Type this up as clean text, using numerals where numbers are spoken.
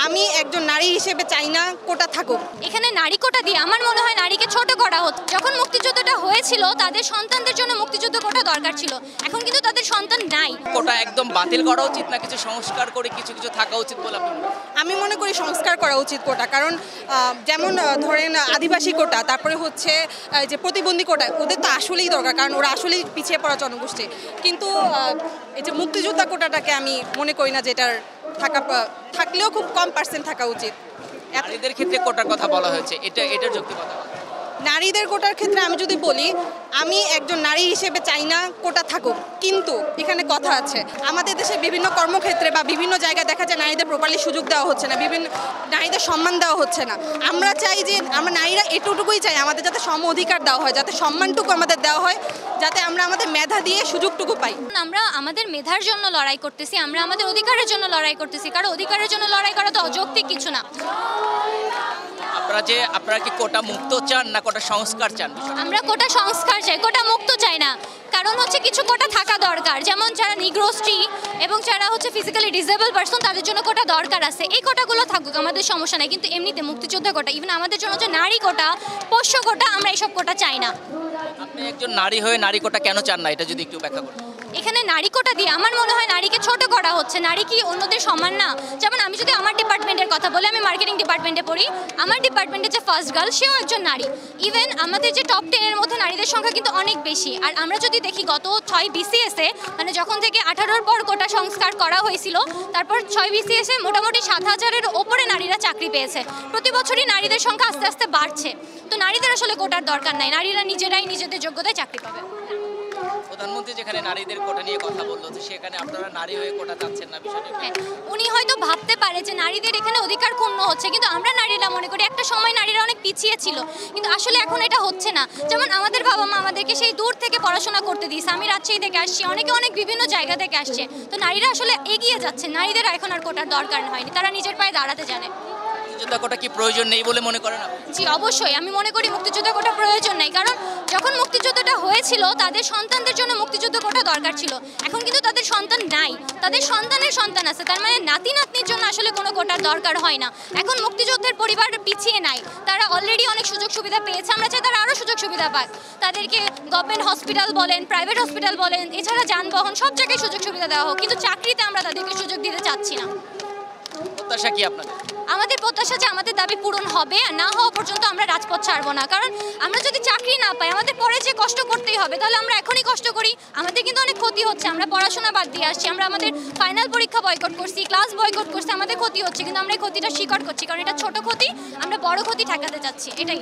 আমি একজন নারী হিসেবে চাই না কোটা থাকুক। এখানে নারী কোটা দিয়ে আমার মনে হয় নারীকে ছোট করা হতো। যখন মুক্তিযুদ্ধটা হয়েছিল তাদের সন্তানদের জন্য মুক্তিযুদ্ধ কোটা দরকার ছিল, এখন কিন্তু তাদের সন্তান নাই। কোটা একদম বাতিল করা উচিত না কিছু সংস্কার করে কিছু কিছু থাকা উচিত বলে আপনি মনে করেন? আমি মনে করি সংস্কার করা উচিত কোটা, কারণ যেমন ধরেন আদিবাসী কোটা, তারপরে হচ্ছে যে প্রতিবন্ধী কোটা, ওদের তো আসলেই দরকার, কারণ ওরা আসলেই পিছিয়ে পড়া জনগোষ্ঠী। কিন্তু এই যে মুক্তিযোদ্ধা কোটাটাকে আমি মনে করি না যে এটার থাকলেও খুব কম পার্সেন্ট থাকা উচিত। নারীদের ক্ষেত্রে কোটার কথা বলা হয়েছে, এটার যৌক্তিকতা। নারীদের কোটার ক্ষেত্রে আমি যদি বলি, আমি একজন নারী হিসেবে চাই না কোটা থাকুক, কিন্তু এখানে কথা আছে, আমাদের দেশে বিভিন্ন কর্মক্ষেত্রে বা বিভিন্ন জায়গায় দেখা যায় নারীদের প্রপারলি সুযোগ দেওয়া হচ্ছে না, বিভিন্ন নারীদের সম্মান দেওয়া হচ্ছে না। আমরা চাই যে আমরা নারীরা এটুকুই চাই, আমাদের যাতে সম অধিকার দেওয়া হয়, যাতে সম্মানটুকু আমাদের দেওয়া হয়, যাতে আমরা আমাদের মেধা দিয়ে সুযোগটুকু পাই। আমরা আমাদের মেধার জন্য লড়াই করতেছি, আমরা আমাদের অধিকারের জন্য লড়াই করতেছি, কারণ অধিকারের জন্য লড়াই করা তো অযৌক্তিক কিছু না। আপনারা কি কোটা মুক্ত চান না কোটা সংস্কার চান? আমরা কোটা সংস্কার চাই, কোটা মুক্ত চাই না। কারণ হচ্ছে কিছু কোটা থাকা দরকার, যেমন যারা নিগ্রোস্ট্রি এবং যারা হচ্ছে ফিজিক্যালি ডিসেবল পারসন, তাদের জন্য কোটা দরকার আছে। এই কোটাগুলো থাকুক, আমাদের সমস্যা নাই। কিন্তু এমনিতে মুক্তিযোদ্ধা কোটা, ইভেন আমাদের জন্য যে নারী কোটা, পোষ্য কোটা, আমরা এইসব কোটা চাই না। আপনি একজন নারী হয়ে নারী কোটা কেন চান না, এটা যদি একটু ব্যাখ্যা করেন। এখানে নারী কোটা দিয়ে আমার মনে হয় নারীকে ছোট করা হচ্ছে। নারী কি অন্যদের সমান না? যেমন আমি যদি আমার ডিপার্টমেন্টের কথা বলি, আমি মার্কেটিং ডিপার্টমেন্টে পড়ি, আমার ডিপার্টমেন্টের যে ফার্স্ট গার্ল সেও একজন নারী। ইভেন আমাদের যে টপ 10-এর মধ্যে নারীদের সংখ্যা কিন্তু অনেক বেশি। আর আমরা যদি দেখি গত 6 BCS-এ, মানে যখন থেকে 18-র পর কোটা সংস্কার করা হয়েছিল, তারপর 6 BCS-এ মোটামুটি 7,000-এর ওপরে নারীরা চাকরি পেয়েছে। প্রতি বছরই নারীদের সংখ্যা আস্তে আস্তে বাড়ছে। তো নারীদের আসলে কোটার দরকার নাই, নারীরা নিজেরাই নিজেদের যোগ্যতায় চাকরি পাবে। প্রধানমন্ত্রী যেখানে নারীদের কোটা নিয়ে কথা বললো, তো সেখানে আপনারা নারী হয়ে কোটা চাচ্ছেন না, বিষয়টা হ্যাঁ, উনি হয়তো ভাবতে পারে যে নারীদের এখানে অধিকার ক্ষুণ্ণ হচ্ছে, কিন্তু আমরা নারীরা মনে করি একটা সময় নারীরা অনেক পিছিয়ে ছিল, কিন্তু আসলে এখন এটা হচ্ছে না। যেমন আমাদের বাবা মা আমাদেরকে সেই দূর থেকে পড়াশোনা করতে দিয়েছে, আমি রাজশাহী থেকে আসছি, অনেকে অনেক বিভিন্ন জায়গা থেকে আসছে। তো নারীরা আসলে এগিয়ে যাচ্ছে, নারীদের এখন আর কোটার দরকার হয়নি, তারা নিজের পায়ে দাঁড়াতে জানে। মুক্তিযোদ্ধা কোটা কি প্রয়োজন নেই বলে মনে করেন আপনি? জি অবশ্যই, আমি মনে করি মুক্তিযুদ্ধ কোটা প্রয়োজন নেই, কারণ যখন মুক্তিযুদ্ধটা হয়েছিল তাদের সন্তানদের জন্য মুক্তিযুদ্ধ কোটা দরকার ছিল, এখন কিন্তু তাদের সন্তান নাই, তাদের সন্তানের সন্তান আছে, তার মানে নাতি নাতনির জন্য আসলে কোনো কোটার দরকার হয় না। এখন মুক্তিযুদ্ধের পরিবার পিছিয়ে নাই, তারা অলরেডি অনেক সুযোগ সুবিধা পেয়েছে, আমরা চাই তারা আরও সুযোগ সুবিধা পাক। তাদেরকে গভর্নমেন্ট হসপিটাল বলেন, প্রাইভেট হসপিটাল বলেন, এছাড়া যানবাহন, সব জায়গায় সুযোগ সুবিধা দেওয়া হোক, কিন্তু চাকরিতে আমরা তাদেরকে সুযোগ দিতে চাচ্ছি না। প্রত্যাশা কি আপনাদের? আমাদের প্রত্যাশা যে আমাদের দাবি পূরণ হবে, আর না হওয়া পর্যন্ত আমরা রাজপথ ছাড়বো না। কারণ আমরা যদি চাকরি না পাই, আমাদের পরে যে কষ্ট করতেই হবে, তাহলে আমরা এখনই কষ্ট করি, আমাদের কিন্তু অনেক ক্ষতি হচ্ছে। আমরা পড়াশোনা বাদ দিয়ে আসছি, আমরা আমাদের ফাইনাল পরীক্ষা বয়কট করছি, ক্লাস বয়কট করছি, আমাদের ক্ষতি হচ্ছে, কিন্তু আমরা এই ক্ষতিটা স্বীকার করছি, কারণ এটা ছোট ক্ষতি, আমরা বড় ক্ষতি ঠেকাতে চাচ্ছি, এটাই।